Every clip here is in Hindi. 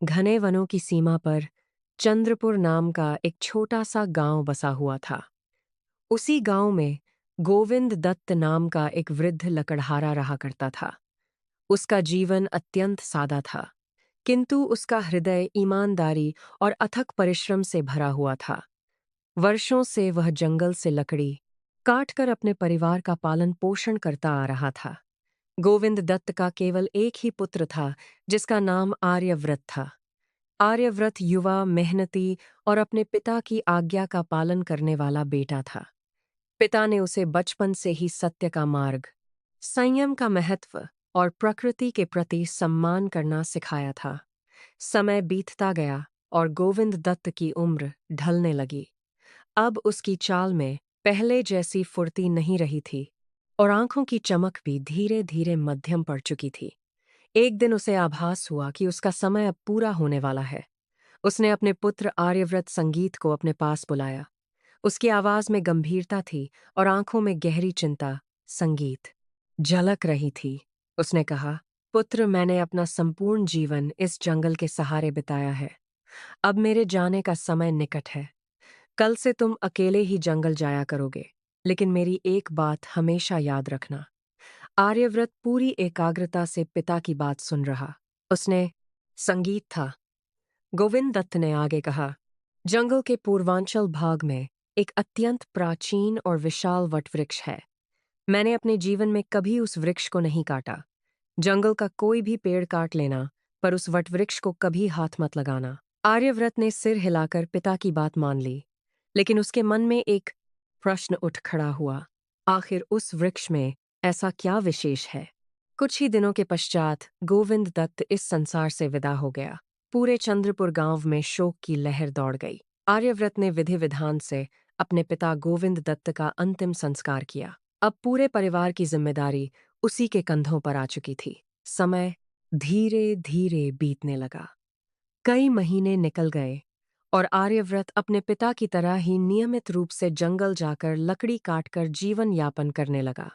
घने वनों की सीमा पर चंद्रपुर नाम का एक छोटा सा गांव बसा हुआ था। उसी गांव में गोविंद दत्त नाम का एक वृद्ध लकड़हारा रहा करता था। उसका जीवन अत्यंत सादा था, किंतु उसका हृदय ईमानदारी और अथक परिश्रम से भरा हुआ था। वर्षों से वह जंगल से लकड़ी काटकर अपने परिवार का पालन पोषण करता आ रहा था। गोविंद दत्त का केवल एक ही पुत्र था, जिसका नाम आर्यव्रत था। आर्यव्रत युवा, मेहनती और अपने पिता की आज्ञा का पालन करने वाला बेटा था। पिता ने उसे बचपन से ही सत्य का मार्ग, संयम का महत्व और प्रकृति के प्रति सम्मान करना सिखाया था। समय बीतता गया और गोविंद दत्त की उम्र ढलने लगी। अब उसकी चाल में पहले जैसी फुर्ती नहीं रही थी और आंखों की चमक भी धीरे धीरे मध्यम पड़ चुकी थी। एक दिन उसे आभास हुआ कि उसका समय अब पूरा होने वाला है। उसने अपने पुत्र आर्यव्रत संगीत को अपने पास बुलाया। उसकी आवाज में गंभीरता थी और आंखों में गहरी चिंता, संगीत, झलक रही थी। उसने कहा, पुत्र, मैंने अपना संपूर्ण जीवन इस जंगल के सहारे बिताया है। अब मेरे जाने का समय निकट है। कल से तुम अकेले ही जंगल जाया करोगे, लेकिन मेरी एक बात हमेशा याद रखना। आर्यव्रत पूरी एकाग्रता से पिता की बात सुन रहा। उसने संगीत था। गोविंद दत्त ने आगे कहा, जंगल के पूर्वांचल भाग में एक अत्यंत प्राचीन और विशाल वटवृक्ष है। मैंने अपने जीवन में कभी उस वृक्ष को नहीं काटा। जंगल का कोई भी पेड़ काट लेना, पर उस वटवृक्ष को कभी हाथ मत लगाना। आर्यव्रत ने सिर हिलाकर पिता की बात मान ली, लेकिन उसके मन में एक प्रश्न उठ खड़ा हुआ। आखिर उस वृक्ष में ऐसा क्या विशेष है? कुछ ही दिनों के पश्चात गोविंद दत्त इस संसार से विदा हो गया। पूरे चंद्रपुर गांव में शोक की लहर दौड़ गई। आर्यव्रत ने विधि विधान से अपने पिता गोविंद दत्त का अंतिम संस्कार किया। अब पूरे परिवार की जिम्मेदारी उसी के कंधों पर आ चुकी थी। समय धीरे धीरे बीतने लगा। कई महीने निकल गए और आर्यव्रत अपने पिता की तरह ही नियमित रूप से जंगल जाकर लकड़ी काटकर जीवन यापन करने लगा।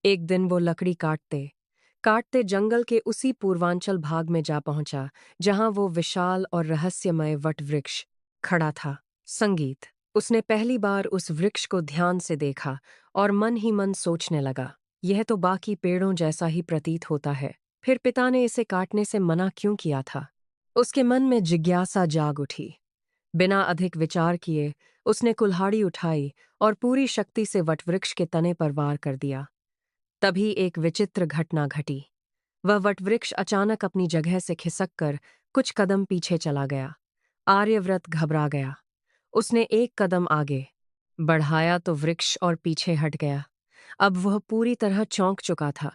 एक दिन वो लकड़ी काटते काटते जंगल के उसी पूर्वांचल भाग में जा पहुंचा, जहां वो विशाल और रहस्यमय वटवृक्ष खड़ा था। संगीत। उसने पहली बार उस वृक्ष को ध्यान से देखा और मन ही मन सोचने लगा, यह तो बाकी पेड़ों जैसा ही प्रतीत होता है। फिर पिता ने इसे काटने से मना क्यों किया था? उसके मन में जिज्ञासा जाग उठी। बिना अधिक विचार किए उसने कुल्हाड़ी उठाई और पूरी शक्ति से वटवृक्ष के तने पर वार कर दिया। तभी एक विचित्र घटना घटी। वह वटवृक्ष अचानक अपनी जगह से खिसककर कुछ कदम पीछे चला गया। आर्यव्रत घबरा गया। उसने एक कदम आगे बढ़ाया तो वृक्ष और पीछे हट गया। अब वह पूरी तरह चौंक चुका था।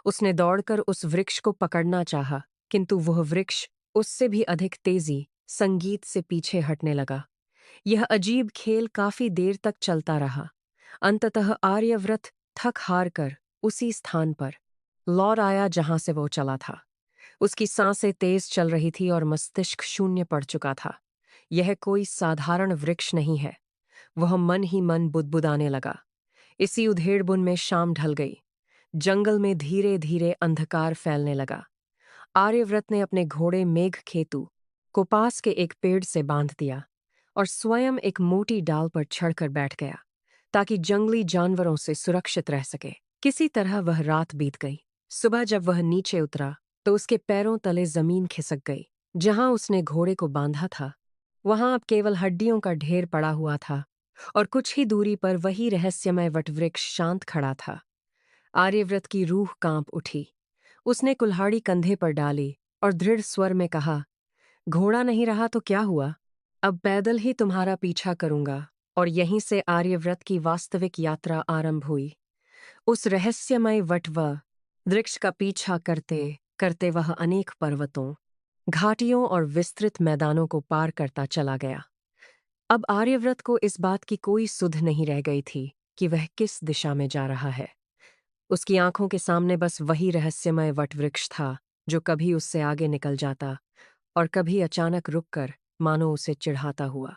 उसने दौड़कर उस वृक्ष को पकड़ना चाहा, किंतु वह वृक्ष उससे भी अधिक तेजी संगीत से पीछे हटने लगा। यह अजीब खेल काफी देर तक चलता रहा। अंततः आर्यव्रत थक हार कर उसी स्थान पर लौट आया जहां से वो चला था। उसकी सांसें तेज चल रही थी और मस्तिष्क शून्य पड़ चुका था। यह कोई साधारण वृक्ष नहीं है। वह मन ही मन बुदबुदाने लगा। इसी उधेड़बुन में शाम ढल गई। जंगल में धीरे धीरे अंधकार फैलने लगा। आर्यव्रत ने अपने घोड़े मेघखेतु को पास के एक पेड़ से बांध दिया और स्वयं एक मोटी डाल पर चढ़कर बैठ गया, ताकि जंगली जानवरों से सुरक्षित रह सके। किसी तरह वह रात बीत गई। सुबह जब वह नीचे उतरा तो उसके पैरों तले जमीन खिसक गई। जहां उसने घोड़े को बांधा था, वहां अब केवल हड्डियों का ढेर पड़ा हुआ था और कुछ ही दूरी पर वही रहस्यमय वटवृक्ष शांत खड़ा था। आर्यव्रत की रूह कांप उठी। उसने कुल्हाड़ी कंधे पर डाली और दृढ़ स्वर में कहा, घोड़ा नहीं रहा तो क्या हुआ? अब पैदल ही तुम्हारा पीछा करूंगा। और यहीं से आर्यव्रत की वास्तविक यात्रा आरंभ हुई। उस रहस्यमय वटव वृक्ष का पीछा करते करते वह अनेक पर्वतों, घाटियों और विस्तृत मैदानों को पार करता चला गया। अब आर्यव्रत को इस बात की कोई सुध नहीं रह गई थी कि वह किस दिशा में जा रहा है। उसकी आंखों के सामने बस वही रहस्यमय वटवृक्ष था, जो कभी उससे आगे निकल जाता और कभी अचानक रुककर मानो उसे चिढ़ाता हुआ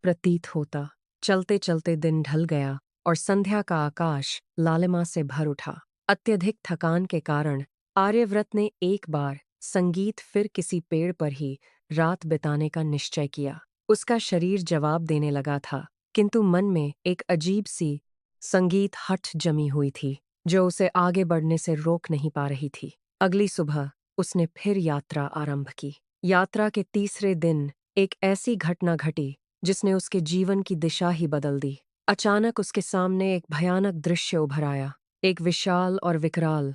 प्रतीत होता। चलते चलते दिन ढल गया और संध्या का आकाश लालिमा से भर उठा। अत्यधिक थकान के कारण आर्यव्रत ने एक बार संगीत फिर किसी पेड़ पर ही रात बिताने का निश्चय किया। उसका शरीर जवाब देने लगा था, किंतु मन में एक अजीब सी संगीत हठ जमी हुई थी, जो उसे आगे बढ़ने से रोक नहीं पा रही थी। अगली सुबह उसने फिर यात्रा आरंभ की। यात्रा के तीसरे दिन एक ऐसी घटना घटी जिसने उसके जीवन की दिशा ही बदल दी। अचानक उसके सामने एक भयानक दृश्य उभर आया। एक विशाल और विकराल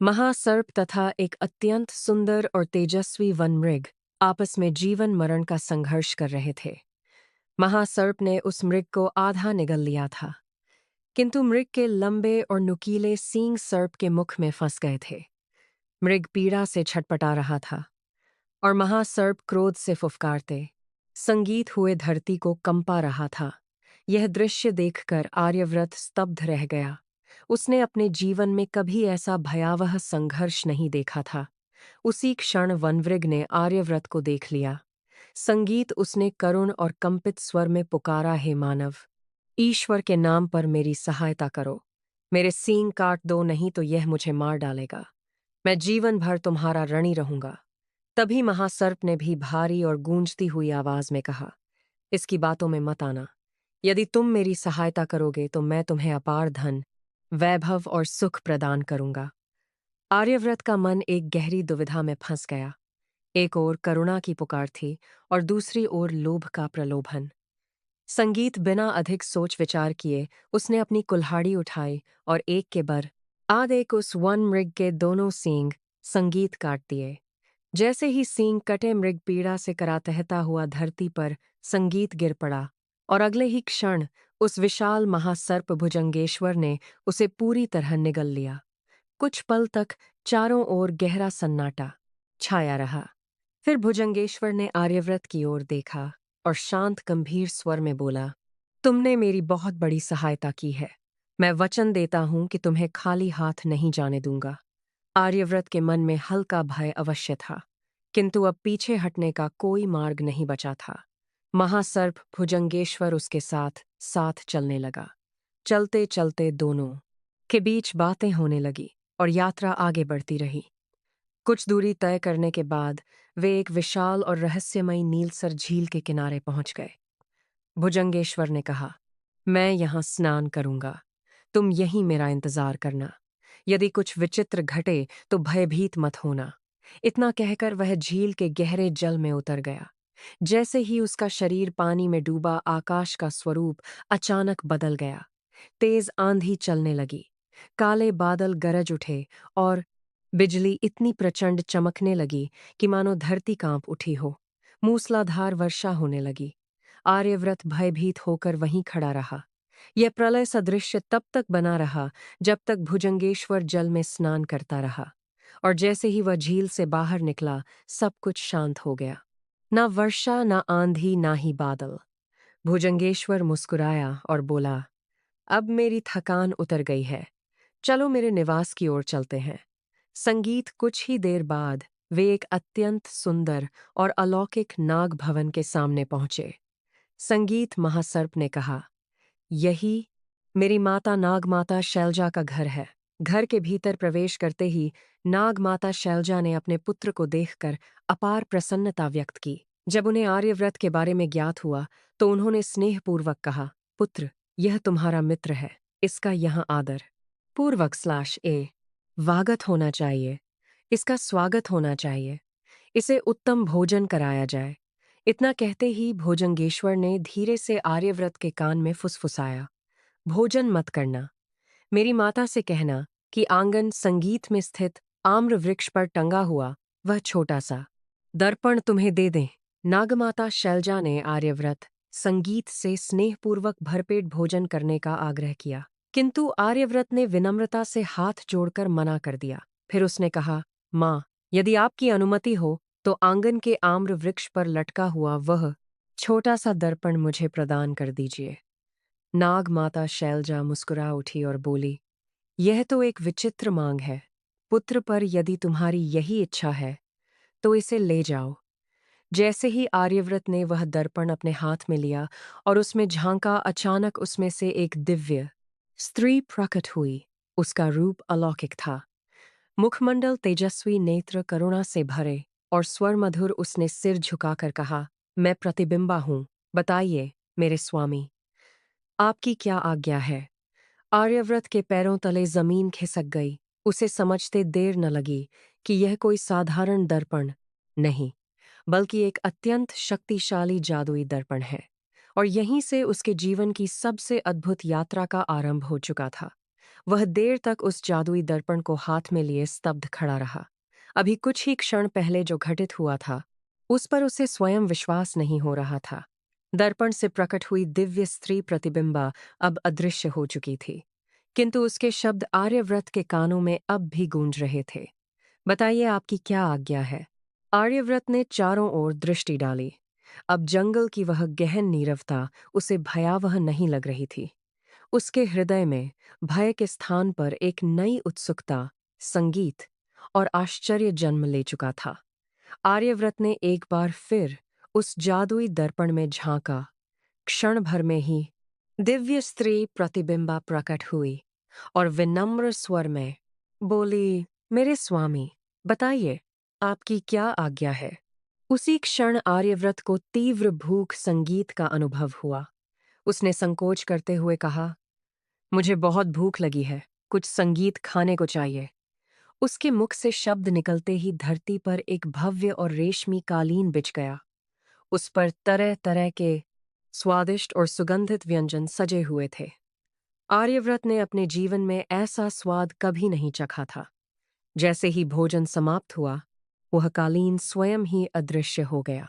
महासर्प तथा एक अत्यंत सुंदर और तेजस्वी वनमृग आपस में जीवन मरण का संघर्ष कर रहे थे। महासर्प ने उस मृग को आधा निगल लिया था, किंतु मृग के लंबे और नुकीले सींग सर्प के मुख में फंस गए थे। मृग पीड़ा से छटपटा रहा था और महासर्प क्रोध से फुफकारते संगीत हुए धरती को कंपा रहा था। यह दृश्य देखकर आर्यव्रत स्तब्ध रह गया। उसने अपने जीवन में कभी ऐसा भयावह संघर्ष नहीं देखा था। उसी क्षण वनमृग ने आर्यव्रत को देख लिया। संगीत उसने करुण और कंपित स्वर में पुकारा, हे मानव, ईश्वर के नाम पर मेरी सहायता करो। मेरे सींग काट दो, नहीं तो यह मुझे मार डालेगा। मैं जीवन भर तुम्हारा ऋणी रहूंगा। तभी महासर्प ने भी भारी और गूंजती हुई आवाज में कहा, इसकी बातों में मत आना। यदि तुम मेरी सहायता करोगे तो मैं तुम्हें अपार धन, वैभव और सुख प्रदान करूंगा। आर्यव्रत का मन एक गहरी दुविधा में फंस गया। एक ओर करुणा की पुकार थी और दूसरी ओर लोभ का प्रलोभन। संगीत बिना अधिक सोच विचार किए उसने अपनी कुल्हाड़ी उठाई और एक के बर आध एक उस वन मृग के दोनों सींग संगीत काट दिए। जैसे ही सींग कटे, मृग पीड़ा से करातहता हुआ धरती पर संगीत गिर पड़ा और अगले ही क्षण उस विशाल महासर्प भुजंगेश्वर ने उसे पूरी तरह निगल लिया। कुछ पल तक चारों ओर गहरा सन्नाटा छाया रहा। फिर भुजंगेश्वर ने आर्यव्रत की ओर देखा और शांत गंभीर स्वर में बोला, तुमने मेरी बहुत बड़ी सहायता की है। मैं वचन देता हूं कि तुम्हें खाली हाथ नहीं जाने दूंगा। आर्यव्रत के मन में हल्का भय अवश्य था, किंतु अब पीछे हटने का कोई मार्ग नहीं बचा था। महासर्प भुजंगेश्वर उसके साथ साथ चलने लगा। चलते चलते दोनों के बीच बातें होने लगी और यात्रा आगे बढ़ती रही। कुछ दूरी तय करने के बाद वे एक विशाल और रहस्यमयी नीलसर झील के किनारे पहुंच गए। भुजंगेश्वर ने कहा, मैं यहां स्नान करूंगा, तुम यहीं मेरा इंतजार करना। यदि कुछ विचित्र घटे तो भयभीत मत होना। इतना कहकर वह झील के गहरे जल में उतर गया। जैसे ही उसका शरीर पानी में डूबा, आकाश का स्वरूप अचानक बदल गया। तेज आंधी चलने लगी, काले बादल गरज उठे और बिजली इतनी प्रचंड चमकने लगी कि मानो धरती कांप उठी हो। मूसलाधार वर्षा होने लगी। आर्यव्रत भयभीत होकर वहीं खड़ा रहा। यह प्रलय सदृश्य तब तक बना रहा जब तक भुजंगेश्वर जल में स्नान करता रहा, और जैसे ही वह झील से बाहर निकला सब कुछ शांत हो गया। ना वर्षा, ना आंधी, ना ही बादल। भुजंगेश्वर मुस्कुराया और बोला, अब मेरी थकान उतर गई है, चलो मेरे निवास की ओर चलते हैं। संगीत कुछ ही देर बाद वे एक अत्यंत सुंदर और अलौकिक नाग भवन के सामने पहुंचे। संगीत महासर्प ने कहा, यही मेरी माता नाग माता शैलजा का घर है। घर के भीतर प्रवेश करते ही नाग माता शैलजा ने अपने पुत्र को देखकर अपार प्रसन्नता व्यक्त की। जब उन्हें आर्यव्रत के बारे में ज्ञात हुआ तो उन्होंने स्नेहपूर्वक कहा, पुत्र, यह तुम्हारा मित्र है, इसका यहाँ आदर पूर्वक वागत होना चाहिए, इसका स्वागत होना चाहिए, इसे उत्तम भोजन कराया जाए। इतना कहते ही भोजंगेश्वर ने धीरे से आर्यव्रत के कान में फुसफुसाया, भोजन मत करना। मेरी माता से कहना कि आंगन संगीत में स्थित आम्र वृक्ष पर टंगा हुआ वह छोटा सा दर्पण तुम्हें दे दें। नागमाता शैलजा ने आर्यव्रत संगीत से स्नेहपूर्वक भरपेट भोजन करने का आग्रह किया, किंतु आर्यव्रत ने विनम्रता से हाथ जोड़कर मना कर दिया। फिर उसने कहा, माँ, यदि आपकी अनुमति हो तो आंगन के आम्र वृक्ष पर लटका हुआ वह छोटा सा दर्पण मुझे प्रदान कर दीजिए। नाग माता शैलजा मुस्कुरा उठी और बोली, यह तो एक विचित्र मांग है। पुत्र, पर यदि तुम्हारी यही इच्छा है तो इसे ले जाओ। जैसे ही आर्यव्रत ने वह दर्पण अपने हाथ में लिया और उसमें झांका, अचानक उसमें से एक दिव्य स्त्री प्रकट हुई। उसका रूप अलौकिक था। मुखमंडल तेजस्वी, नेत्र करुणा से भरे और स्वर मधुर उसने सिर झुकाकर कहा, मैं प्रतिबिंबा हूं, बताइए मेरे स्वामी, आपकी क्या आज्ञा है। आर्यव्रत के पैरों तले जमीन खिसक गई। उसे समझते देर न लगी कि यह कोई साधारण दर्पण नहीं, बल्कि एक अत्यंत शक्तिशाली जादुई दर्पण है। और यहीं से उसके जीवन की सबसे अद्भुत यात्रा का आरंभ हो चुका था। वह देर तक उस जादुई दर्पण को हाथ में लिए स्तब्ध खड़ा रहा। अभी कुछ ही क्षण पहले जो घटित हुआ था, उस पर उसे स्वयं विश्वास नहीं हो रहा था। दर्पण से प्रकट हुई दिव्य स्त्री प्रतिबिंबा अब अदृश्य हो चुकी थी, किंतु उसके शब्द आर्यव्रत के कानों में अब भी गूंज रहे थे। बताइए आपकी क्या आज्ञा है। आर्यव्रत ने चारों ओर दृष्टि डाली। अब जंगल की वह गहन नीरवता उसे भयावह नहीं लग रही थी। उसके हृदय में भय के स्थान पर एक नई उत्सुकता, संगीत और आश्चर्य जन्म ले चुका था। आर्यव्रत ने एक बार फिर उस जादुई दर्पण में झांका। क्षण भर में ही दिव्य स्त्री प्रतिबिंबा प्रकट हुई और विनम्र स्वर में बोली, मेरे स्वामी, बताइए आपकी क्या आज्ञा है। उसी क्षण आर्यव्रत को तीव्र भूख संगीत का अनुभव हुआ। उसने संकोच करते हुए कहा, मुझे बहुत भूख लगी है, कुछ संगीत खाने को चाहिए। उसके मुख से शब्द निकलते ही धरती पर एक भव्य और रेशमी कालीन बिछ गया। उस पर तरह तरह के स्वादिष्ट और सुगंधित व्यंजन सजे हुए थे। आर्यव्रत ने अपने जीवन में ऐसा स्वाद कभी नहीं चखा था। जैसे ही भोजन समाप्त हुआ, वह कालीन स्वयं ही अदृश्य हो गया।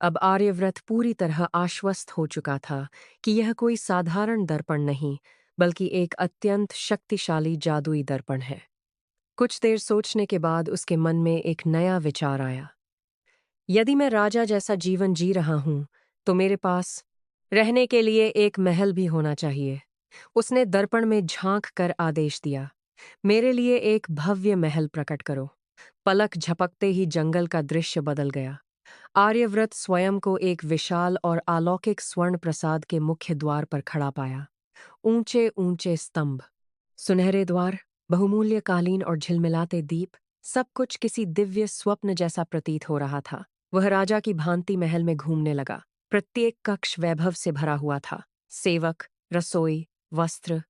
अब आर्यव्रत पूरी तरह आश्वस्त हो चुका था कि यह कोई साधारण दर्पण नहीं, बल्कि एक अत्यंत शक्तिशाली जादुई दर्पण है। कुछ देर सोचने के बाद उसके मन में एक नया विचार आया। यदि मैं राजा जैसा जीवन जी रहा हूं, तो मेरे पास रहने के लिए एक महल भी होना चाहिए। उसने दर्पण में झांक कर आदेश दिया, मेरे लिए एक भव्य महल प्रकट करो। पलक झपकते ही जंगल का दृश्य बदल गया। आर्यव्रत स्वयं को एक विशाल और अलौकिक स्वर्ण प्रसाद के मुख्य द्वार पर खड़ा पाया। ऊंचे ऊंचे स्तंभ, सुनहरे द्वार, बहुमूल्य कालीन और झिलमिलाते दीप, सब कुछ किसी दिव्य स्वप्न जैसा प्रतीत हो रहा था। वह राजा की भांति महल में घूमने लगा। प्रत्येक कक्ष वैभव से भरा हुआ था। सेवक, रसोई, वस्त्र,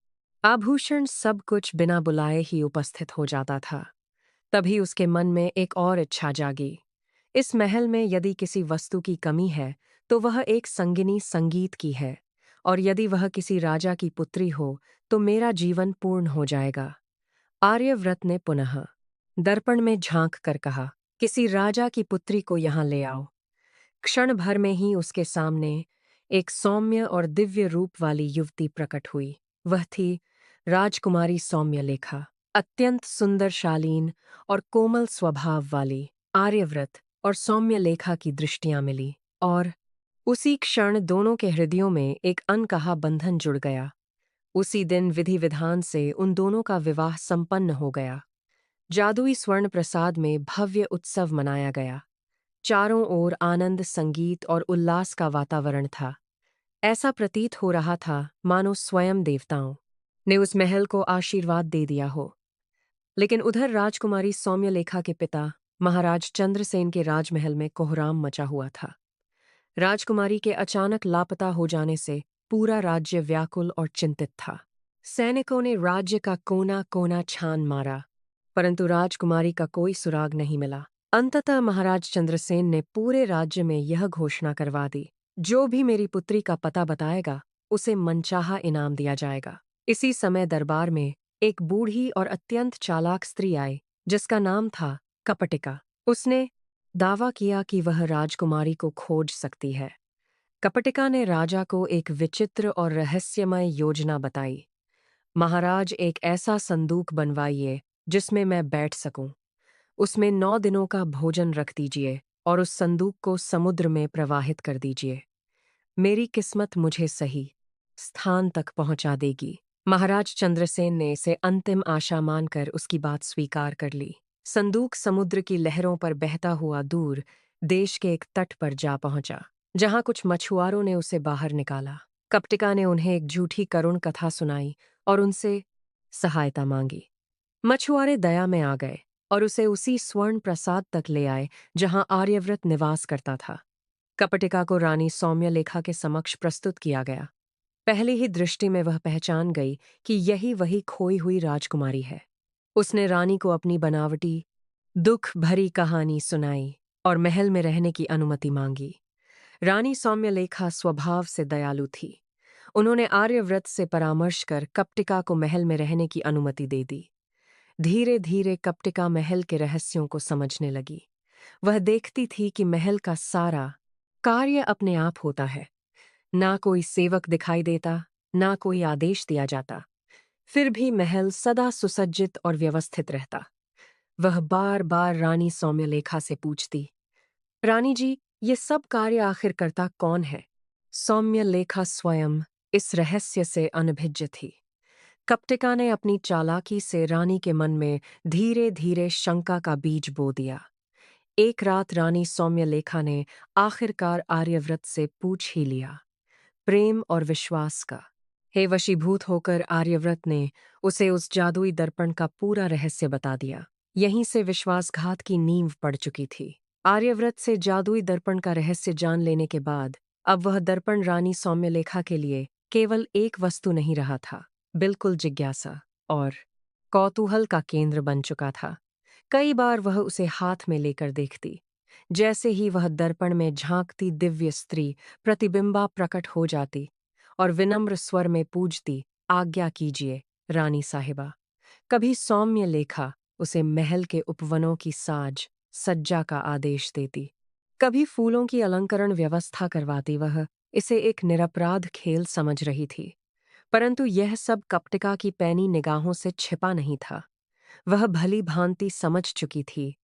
आभूषण, सब कुछ बिना बुलाए ही उपस्थित हो जाता था। तभी उसके मन में एक और इच्छा जागी। इस महल में यदि किसी वस्तु की कमी है, तो वह एक संगिनी संगीत की है, और यदि वह किसी राजा की पुत्री हो, तो मेरा जीवन पूर्ण हो जाएगा। आर्यव्रत ने पुनः दर्पण में झांक कर कहा, किसी राजा की पुत्री को यहाँ ले आओ। क्षण भर में ही उसके सामने एक सौम्य और दिव्य रूप वाली युवती प्रकट हुई। वह थी राजकुमारी सौम्यलेखा, अत्यंत सुंदर, शालीन और कोमल स्वभाव वाली। आर्यव्रत और सौम्यलेखा की दृष्टियां मिली, और उसी क्षण दोनों के हृदयों में एक अनकहा बंधन जुड़ गया। उसी दिन विधि विधान से उन दोनों का विवाह संपन्न हो गया। जादुई स्वर्ण प्रसाद में भव्य उत्सव मनाया गया। चारों ओर आनंद, संगीत और उल्लास का वातावरण था। ऐसा प्रतीत हो रहा था मानो स्वयं देवताओं ने उस महल को आशीर्वाद दे दिया हो। लेकिन उधर राजकुमारी सौम्यलेखा के पिता महाराज चंद्रसेन के राजमहल में कोहराम मचा हुआ था। राजकुमारी के अचानक लापता हो जाने से पूरा राज्य व्याकुल और चिंतित था। सैनिकों ने राज्य का कोना कोना छान मारा, परंतु राजकुमारी का कोई सुराग नहीं मिला। अंततः महाराज चंद्रसेन ने पूरे राज्य में यह घोषणा करवा दी, जो भी मेरी पुत्री का पता बताएगा, उसे मनचाहा इनाम दिया जाएगा। इसी समय दरबार में एक बूढ़ी और अत्यंत चालाक स्त्री आई, जिसका नाम था कपटिका। उसने दावा किया कि वह राजकुमारी को खोज सकती है। कपटिका ने राजा को एक विचित्र और रहस्यमय योजना बताई। महाराज, एक ऐसा संदूक बनवाइए जिसमें मैं बैठ सकूं। उसमें 9 दिनों का भोजन रख दीजिए और उस संदूक को समुद्र में प्रवाहित कर दीजिए। मेरी किस्मत मुझे सही स्थान तक पहुंचा देगी। महाराज चंद्रसेन ने इसे अंतिम आशा मानकर उसकी बात स्वीकार कर ली। संदूक समुद्र की लहरों पर बहता हुआ दूर देश के एक तट पर जा पहुंचा, जहां कुछ मछुआरों ने उसे बाहर निकाला। कपटिका ने उन्हें एक झूठी करुण कथा सुनाई और उनसे सहायता मांगी। मछुआरे दया में आ गए और उसे उसी स्वर्ण प्रसाद तक ले आए जहां आर्यव्रत निवास करता था। कपटिका को रानी सौम्यलेखा के समक्ष प्रस्तुत किया गया। पहली ही दृष्टि में वह पहचान गई कि यही वही खोई हुई राजकुमारी है। उसने रानी को अपनी बनावटी दुख भरी कहानी सुनाई और महल में रहने की अनुमति मांगी। रानी सौम्यलेखा स्वभाव से दयालु थी। उन्होंने आर्यव्रत से परामर्श कर कपटिका को महल में रहने की अनुमति दे दी। धीरे धीरे कपटिका महल के रहस्यों को समझने लगी। वह देखती थी कि महल का सारा कार्य अपने आप होता है। ना कोई सेवक दिखाई देता, ना कोई आदेश दिया जाता। फिर भी महल सदा सुसज्जित और व्यवस्थित रहता। वह बार बार रानी सौम्यलेखा से पूछती, रानी जी, ये सब कार्य आखिर करता कौन है? सौम्यलेखा स्वयं इस रहस्य से अनभिज्ञ थी। कपटिका ने अपनी चालाकी से रानी के मन में धीरे धीरे शंका का बीज बो दिया। एक रात रानी सौम्यलेखा ने आखिरकार आर्यव्रत से पूछ ही लिया, प्रेम और विश्वास का। हे वशीभूत होकर आर्यव्रत ने उसे उस जादुई दर्पण का पूरा रहस्य बता दिया। यहीं से विश्वासघात की नींव पड़ चुकी थी। आर्यव्रत से जादुई दर्पण का रहस्य जान लेने के बाद अब वह दर्पण रानी सौम्यलेखा के लिए केवल एक वस्तु नहीं रहा था, बिल्कुल जिज्ञासा और कौतूहल का केंद्र बन चुका था। कई बार वह उसे हाथ में लेकर देखती। जैसे ही वह दर्पण में झांकती दिव्य स्त्री प्रतिबिंबा प्रकट हो जाती और विनम्र स्वर में पूछती, आज्ञा कीजिए रानी साहिबा। कभी सौम्य लेखा उसे महल के उपवनों की साज सज्जा का आदेश देती, कभी फूलों की अलंकरण व्यवस्था करवाती। वह इसे एक निरपराध खेल समझ रही थी, परंतु यह सब कपटिका की पैनी निगाहों से छिपा नहीं था। वह भली भांति समझ चुकी थी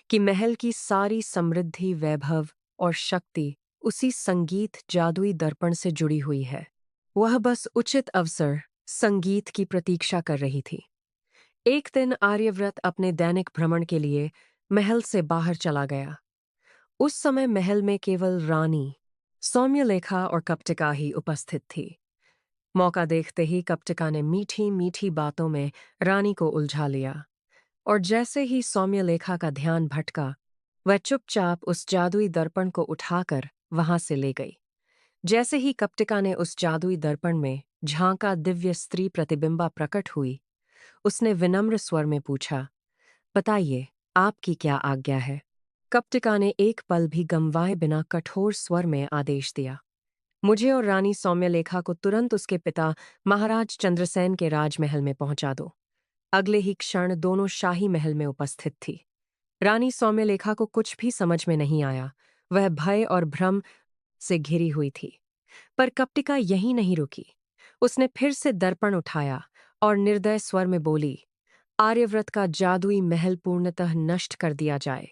कि महल की सारी समृद्धि, वैभव और शक्ति उसी संगीत जादुई दर्पण से जुड़ी हुई है। वह बस उचित अवसर संगीत की प्रतीक्षा कर रही थी। एक दिन आर्यव्रत अपने दैनिक भ्रमण के लिए महल से बाहर चला गया। उस समय महल में केवल रानी सौम्यलेखा और कपटिका ही उपस्थित थी। मौका देखते ही कपटिका ने मीठी मीठी बातों में रानी को उलझा लिया, और जैसे ही सौम्यलेखा का ध्यान भटका, वह चुपचाप उस जादुई दर्पण को उठाकर वहां से ले गई। जैसे ही कपटिका ने उस जादुई दर्पण में झांका दिव्य स्त्री प्रतिबिंबा प्रकट हुई, उसने विनम्र स्वर में पूछा, बताइए, आपकी क्या आज्ञा है? कपटिका ने एक पल भी गंवाए बिना कठोर स्वर में आदेश दिया, मुझे और रानी सौम्यलेखा को तुरंत उसके पिता महाराज चंद्रसेन के राजमहल में पहुंचा दो। अगले ही क्षण दोनों शाही महल में उपस्थित थी। रानी सौम्यलेखा को कुछ भी समझ में नहीं आया। वह भय और भ्रम से घिरी हुई थी। पर कपटिका यहीं नहीं रुकी। उसने फिर से दर्पण उठाया और निर्दय स्वर में बोली, आर्यव्रत का जादुई महल पूर्णतः नष्ट कर दिया जाए।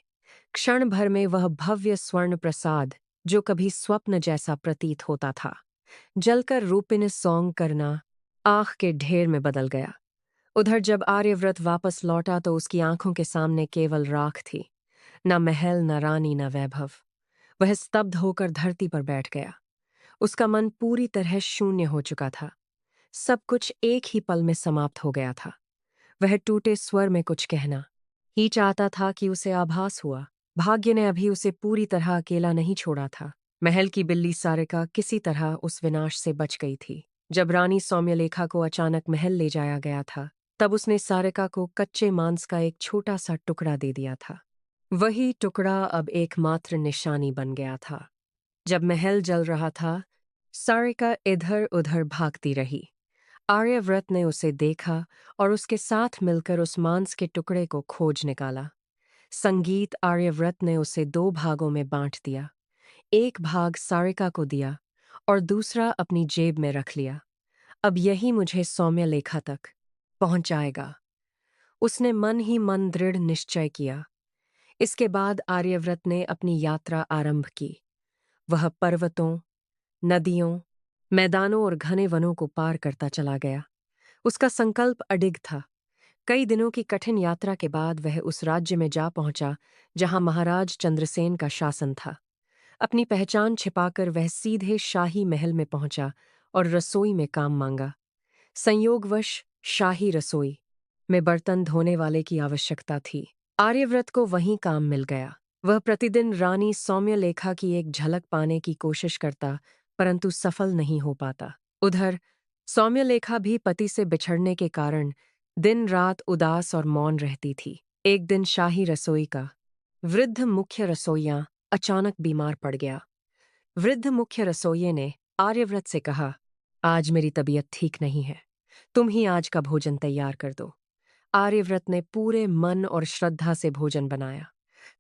क्षण भर में वह भव्य स्वर्ण प्रसाद, जो कभी स्वप्न जैसा प्रतीत होता था, जलकर रूपिन सौंग करना आंख के ढेर में बदल गया। उधर जब आर्यव्रत वापस लौटा तो उसकी आंखों के सामने केवल राख थी। न महल, न रानी, न वैभव। वह स्तब्ध होकर धरती पर बैठ गया। उसका मन पूरी तरह शून्य हो चुका था। सब कुछ एक ही पल में समाप्त हो गया था। वह टूटे स्वर में कुछ कहना ही चाहता था कि उसे आभास हुआ, भाग्य ने अभी उसे पूरी तरह अकेला नहीं छोड़ा था। महल की बिल्ली सारिका किसी तरह उस विनाश से बच गई थी। जब रानी सौम्यलेखा को अचानक महल ले जाया गया था, तब उसने सारिका को कच्चे मांस का एक छोटा सा टुकड़ा दे दिया था। वही टुकड़ा अब एकमात्र निशानी बन गया था। जब महल जल रहा था, सारिका इधर उधर भागती रही। आर्यव्रत ने उसे देखा और उसके साथ मिलकर उस मांस के टुकड़े को खोज निकाला। संगीत आर्यव्रत ने उसे दो भागों में बांट दिया। एक भाग सारिका को दिया और दूसरा अपनी जेब में रख लिया। अब यही मुझे सौम्यलेखा तक पहुंचाएगा, उसने मन ही मन दृढ़ निश्चय किया। इसके बाद आर्यव्रत ने अपनी यात्रा आरंभ की। वह पर्वतों, नदियों, मैदानों और घने वनों को पार करता चला गया। उसका संकल्प अडिग था। कई दिनों की कठिन यात्रा के बाद वह उस राज्य में जा पहुंचा जहां महाराज चंद्रसेन का शासन था। अपनी पहचान छिपाकर वह सीधे शाही महल में पहुंचा और रसोई में काम मांगा। संयोगवश शाही रसोई में बर्तन धोने वाले की आवश्यकता थी। आर्यव्रत को वहीं काम मिल गया। वह प्रतिदिन रानी सौम्यलेखा की एक झलक पाने की कोशिश करता, परंतु सफल नहीं हो पाता। उधर सौम्यलेखा भी पति से बिछड़ने के कारण दिन रात उदास और मौन रहती थी। एक दिन शाही रसोई का वृद्ध मुख्य रसोइया अचानक बीमार पड़ गया। वृद्ध मुख्य रसोइये ने आर्यव्रत से कहा, आज मेरी तबीयत ठीक नहीं है, तुम ही आज का भोजन तैयार कर दो। आर्यव्रत ने पूरे मन और श्रद्धा से भोजन बनाया।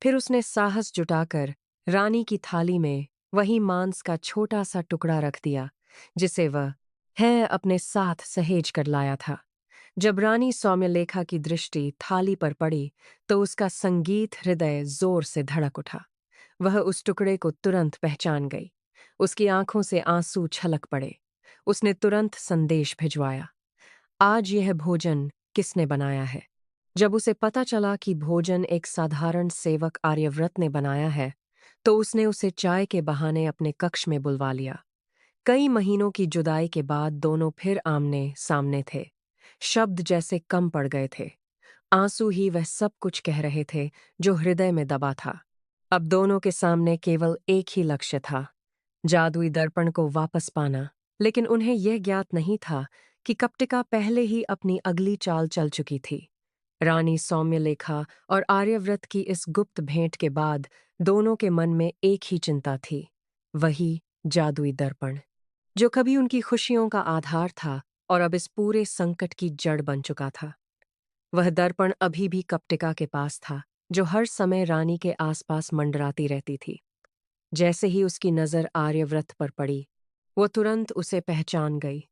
फिर उसने साहस जुटाकर रानी की थाली में वही मांस का छोटा सा टुकड़ा रख दिया, जिसे वह है अपने साथ सहेज कर लाया था। जब रानी सौम्यलेखा की दृष्टि थाली पर पड़ी, तो उसका संगीत हृदय जोर से धड़क उठा। वह उस टुकड़े को तुरंत पहचान गई। उसकी आंखों से आंसू छलक पड़े। उसने तुरंत संदेश भिजवाया, आज यह भोजन किसने बनाया है? जब उसे पता चला कि भोजन एक साधारण सेवक आर्यव्रत ने बनाया है, तो उसने उसे चाय के बहाने अपने कक्ष में बुलवा लिया। कई महीनों की जुदाई के बाद दोनों फिर आमने सामने थे। शब्द जैसे कम पड़ गए थे। आंसू ही वह सब कुछ कह रहे थे जो हृदय में दबा था। अब दोनों के सामने केवल एक ही लक्ष्य था, जादुई दर्पण को वापस पाना। लेकिन उन्हें यह ज्ञात नहीं था कि कप्टिका पहले ही अपनी अगली चाल चल चुकी थी। रानी सौम्यलेखा और आर्यव्रत की इस गुप्त भेंट के बाद दोनों के मन में एक ही चिंता थी, वही जादुई दर्पण, जो कभी उनकी खुशियों का आधार था और अब इस पूरे संकट की जड़ बन चुका था। वह दर्पण अभी भी कप्टिका के पास था, जो हर समय रानी के आसपास मंडराती रहती थी। जैसे ही उसकी नजर आर्यव्रत पर पड़ी, वो तुरंत उसे पहचान गई।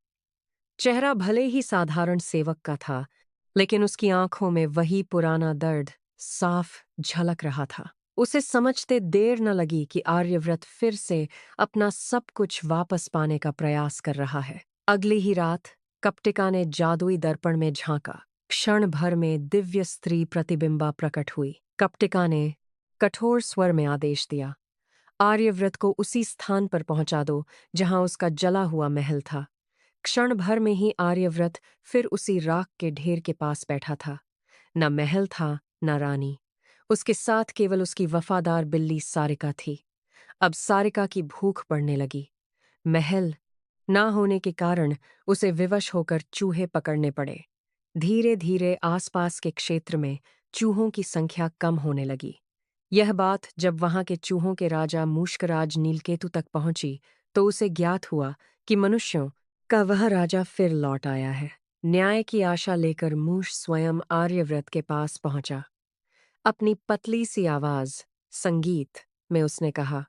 चेहरा भले ही साधारण सेवक का था, लेकिन उसकी आंखों में वही पुराना दर्द साफ झलक रहा था। उसे समझते देर न लगी कि आर्यव्रत फिर से अपना सब कुछ वापस पाने का प्रयास कर रहा है। अगली ही रात कप्टिका ने जादुई दर्पण में झांका। क्षण भर में दिव्य स्त्री प्रतिबिंबा प्रकट हुई। कप्टिका ने कठोर स्वर में आदेश दिया, आर्यव्रत को उसी स्थान पर पहुंचा दो जहां उसका जला हुआ महल था। क्षण भर में ही आर्यव्रत फिर उसी राख के ढेर के पास बैठा था। न महल था, न रानी। उसके साथ केवल उसकी वफादार बिल्ली सारिका थी। अब सारिका की भूख बढ़ने लगी। महल ना होने के कारण उसे विवश होकर चूहे पकड़ने पड़े। धीरे धीरे आसपास के क्षेत्र में चूहों की संख्या कम होने लगी। यह बात जब वहां के चूहों के राजा मूषकराज नीलकेतु तक पहुंची, तो उसे ज्ञात हुआ कि मनुष्यों का वह राजा फिर लौट आया है। न्याय की आशा लेकर मूष स्वयं आर्यव्रत के पास पहुंचा। अपनी पतली सी आवाज संगीत में उसने कहा,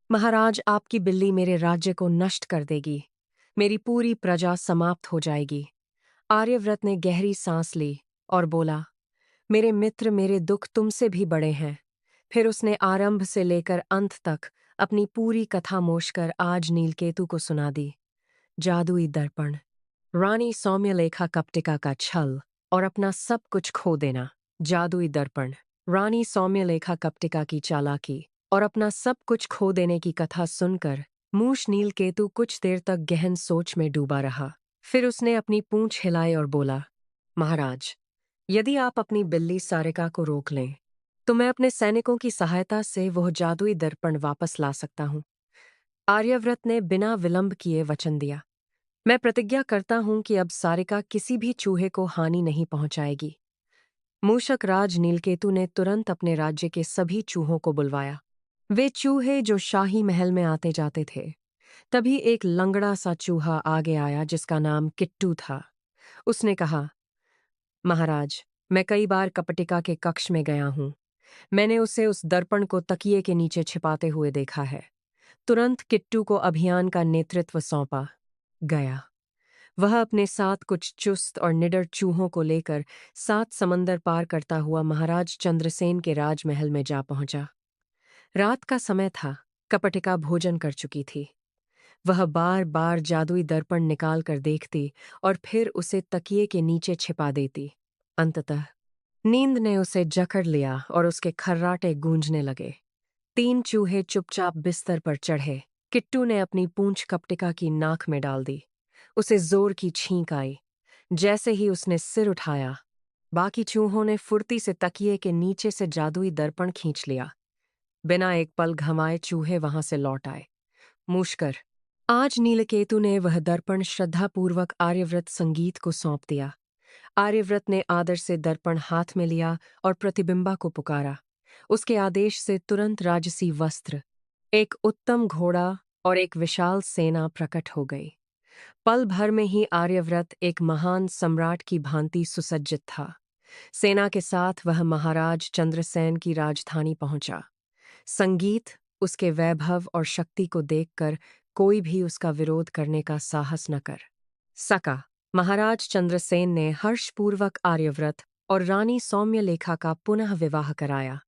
महाराज, आपकी बिल्ली मेरे राज्य को नष्ट कर देगी। मेरी पूरी प्रजा समाप्त हो जाएगी। आर्यव्रत ने गहरी सांस ली और बोला, मेरे मित्र, मेरे दुख तुमसे भी बड़े हैं। फिर उसने आरंभ से लेकर अंत तक अपनी पूरी कथा मोशकर आज नीलकेतु को सुना दी। जादुई दर्पण, रानी सौम्यलेखा कप्टिका का छल और अपना सब कुछ खो देना। जादुई दर्पण, रानी सौम्यलेखा कप्टिका की चालाकी और अपना सब कुछ खो देने की कथा सुनकर मूष नीलकेतु कुछ देर तक गहन सोच में डूबा रहा। फिर उसने अपनी पूंछ हिलाई और बोला, महाराज, यदि आप अपनी बिल्ली सारिका को रोक लें, तो मैं अपने सैनिकों की सहायता से वह जादुई दर्पण वापस ला सकता हूं। आर्यव्रत ने बिना विलंब किए वचन दिया, मैं प्रतिज्ञा करता हूं कि अब सारिका किसी भी चूहे को हानि नहीं पहुंचाएगी। मूषक राज नीलकेतु ने तुरंत अपने राज्य के सभी चूहों को बुलवाया। वे चूहे जो शाही महल में आते जाते थे। तभी एक लंगड़ा सा चूहा आगे आया जिसका नाम किट्टू था। उसने कहा, महाराज, मैं कई बार कपटिका के कक्ष में गया हूं। मैंने उसे उस दर्पण को तकिए के नीचे छिपाते हुए देखा है। तुरंत किट्टू को अभियान का नेतृत्व सौंपा गया। वह अपने साथ कुछ चुस्त और निडर चूहों को लेकर 7 समंदर पार करता हुआ महाराज चंद्रसेन के राजमहल में जा पहुंचा। रात का समय था। कपटिका भोजन कर चुकी थी। वह बार बार जादुई दर्पण निकाल कर देखती और फिर उसे तकिए के नीचे छिपा देती। अंततः नींद ने उसे जकड़ लिया और उसके खर्राटे गूंजने लगे। 3 चूहे चुपचाप बिस्तर पर चढ़े। किट्टू ने अपनी पूंछ कपटिका की नाक में डाल दी। उसे जोर की छींक आई। जैसे ही उसने सिर उठाया, बाकी चूहों ने फुर्ती से तकिए के नीचे से जादुई दर्पण खींच लिया। बिना एक पल घमाए चूहे वहां से लौट आए। मूशकर आज नीलकेतु ने वह दर्पण श्रद्धापूर्वक आर्यव्रत संगीत को सौंप दिया। आर्यव्रत ने आदर से दर्पण हाथ में लिया और प्रतिबिंबा को पुकारा। उसके आदेश से तुरंत राजसी वस्त्र, एक उत्तम घोड़ा और एक विशाल सेना प्रकट हो गई। पल भर में ही आर्यव्रत एक महान सम्राट की भांति सुसज्जित था। सेना के साथ वह महाराज चंद्रसेन की राजधानी पहुंचा। संगीत, उसके वैभव और शक्ति को देखकर कोई भी उसका विरोध करने का साहस न कर सका। महाराज चंद्रसेन ने हर्षपूर्वक आर्यव्रत और रानी सौम्यलेखा का पुनः विवाह कराया।